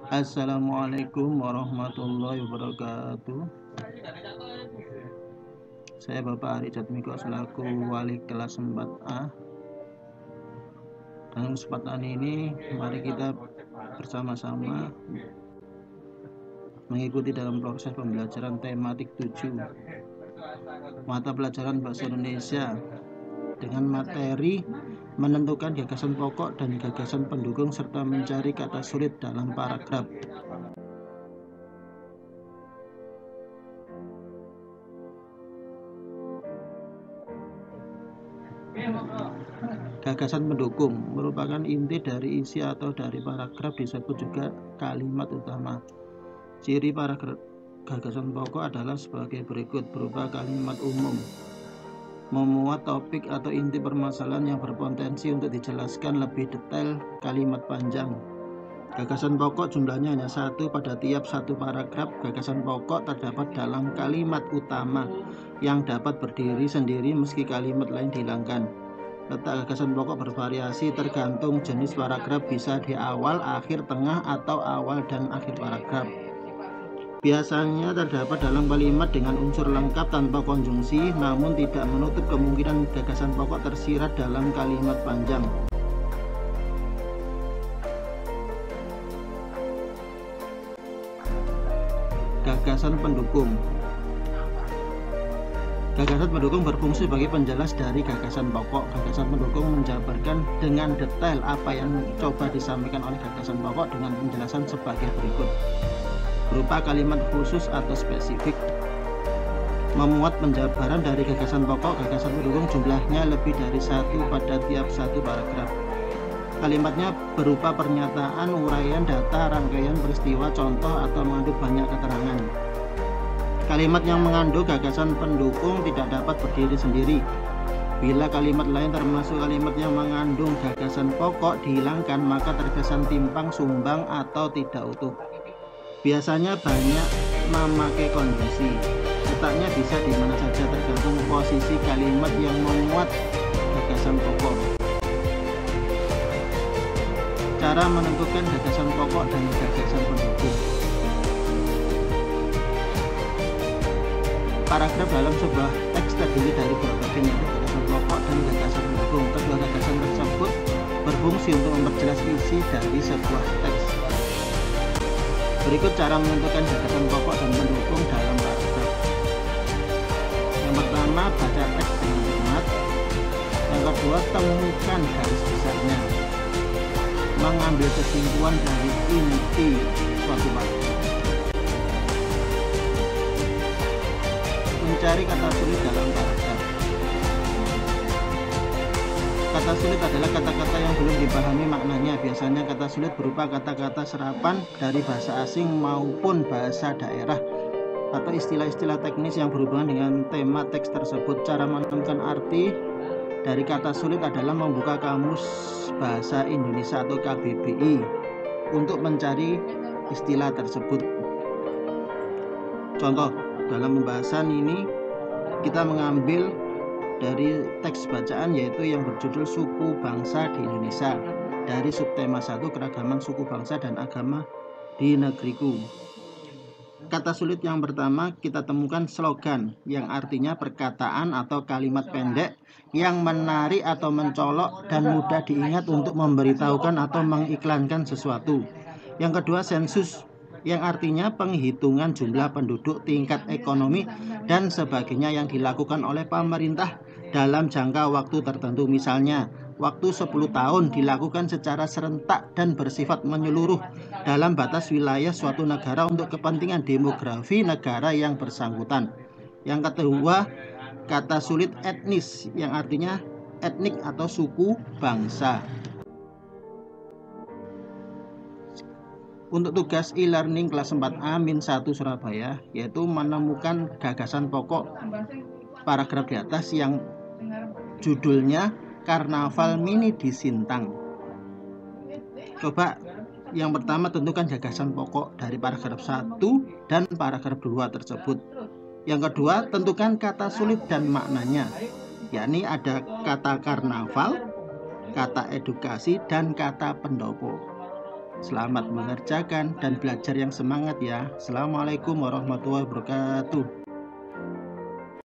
Assalamualaikum warahmatullahi wabarakatuh. Saya Bapak Ari Jatmiko selaku wali kelas 4A. Dalam kesempatan ini mari kita bersama-sama mengikuti dalam proses pembelajaran tematik 7 mata pelajaran bahasa Indonesia dengan materi menentukan gagasan pokok dan gagasan pendukung serta mencari kata sulit dalam paragraf. Gagasan pendukung merupakan inti dari isi atau dari paragraf, disebut juga kalimat utama. Ciri paragraf gagasan pokok adalah sebagai berikut, berupa kalimat umum, memuat topik atau inti permasalahan yang berpotensi untuk dijelaskan lebih detail. Kalimat panjang. Gagasan pokok jumlahnya hanya satu pada tiap satu paragraf. Gagasan pokok terdapat dalam kalimat utama yang dapat berdiri sendiri meski kalimat lain dihilangkan. Letak gagasan pokok bervariasi tergantung jenis paragraf, bisa di awal, akhir, tengah, atau awal dan akhir paragraf. Biasanya terdapat dalam kalimat dengan unsur lengkap tanpa konjungsi, namun tidak menutup kemungkinan gagasan pokok tersirat dalam kalimat panjang. Gagasan pendukung. Gagasan pendukung berfungsi sebagai penjelas dari gagasan pokok. Gagasan pendukung menjabarkan dengan detail apa yang coba disampaikan oleh gagasan pokok dengan penjelasan sebagai berikut, berupa kalimat khusus atau spesifik. Memuat penjabaran dari gagasan pokok. Gagasan pendukung jumlahnya lebih dari satu pada tiap satu paragraf. Kalimatnya berupa pernyataan, uraian, data, rangkaian peristiwa, contoh, atau mengandung banyak keterangan. Kalimat yang mengandung gagasan pendukung tidak dapat berdiri sendiri. Bila kalimat lain termasuk kalimat yang mengandung gagasan pokok dihilangkan, maka terkesan timpang, sumbang, atau tidak utuh. Biasanya banyak memakai konjungsi. Letaknya bisa di mana saja tergantung posisi kalimat yang memuat gagasan pokok. Cara menentukan gagasan pokok dan gagasan pendukung. Paragraf dalam sebuah teks terdiri dari berbagai gagasan pokok dan gagasan pendukung. Kedua gagasan tersebut berfungsi untuk memperjelas isi dari sebuah teks. Berikut cara menentukan gagasan pokok dan pendukung dalam paragraf. Yang pertama, baca teks dengan cermat. Yang kedua, temukan garis besarnya. Mengambil kesimpulan dari inti suatu paragraf. Mencari kata sulit dalam paragraf. Kata sulit adalah kata-kata yang belum dipahami maknanya. Biasanya kata sulit berupa kata-kata serapan dari bahasa asing maupun bahasa daerah atau istilah-istilah teknis yang berhubungan dengan tema teks tersebut. Cara menemukan arti dari kata sulit adalah membuka kamus bahasa Indonesia atau KBBI untuk mencari istilah tersebut. Contoh, dalam pembahasan ini kita mengambil dari teks bacaan yaitu yang berjudul Suku Bangsa di Indonesia dari subtema 1 keragaman suku bangsa dan agama di negeriku. Kata sulit yang pertama kita temukan slogan, yang artinya perkataan atau kalimat pendek yang menarik atau mencolok dan mudah diingat untuk memberitahukan atau mengiklankan sesuatu. Yang kedua, sensus, yang artinya penghitungan jumlah penduduk, tingkat ekonomi, dan sebagainya yang dilakukan oleh pemerintah dalam jangka waktu tertentu. Misalnya, waktu 10 tahun dilakukan secara serentak dan bersifat menyeluruh dalam batas wilayah suatu negara untuk kepentingan demografi negara yang bersangkutan. Yang kedua, kata sulit etnis, yang artinya etnik atau suku bangsa. Untuk tugas e-learning kelas 4A-1 Surabaya, yaitu menemukan gagasan pokok paragraf di atas yang judulnya Karnaval Mini di Sintang. Coba yang pertama tentukan gagasan pokok dari paragraf 1 dan paragraf 2 tersebut. Yang kedua, tentukan kata sulit dan maknanya, yakni ada kata karnaval, kata edukasi, dan kata pendopo. Selamat mengerjakan dan belajar yang semangat ya. Assalamualaikum warahmatullahi wabarakatuh.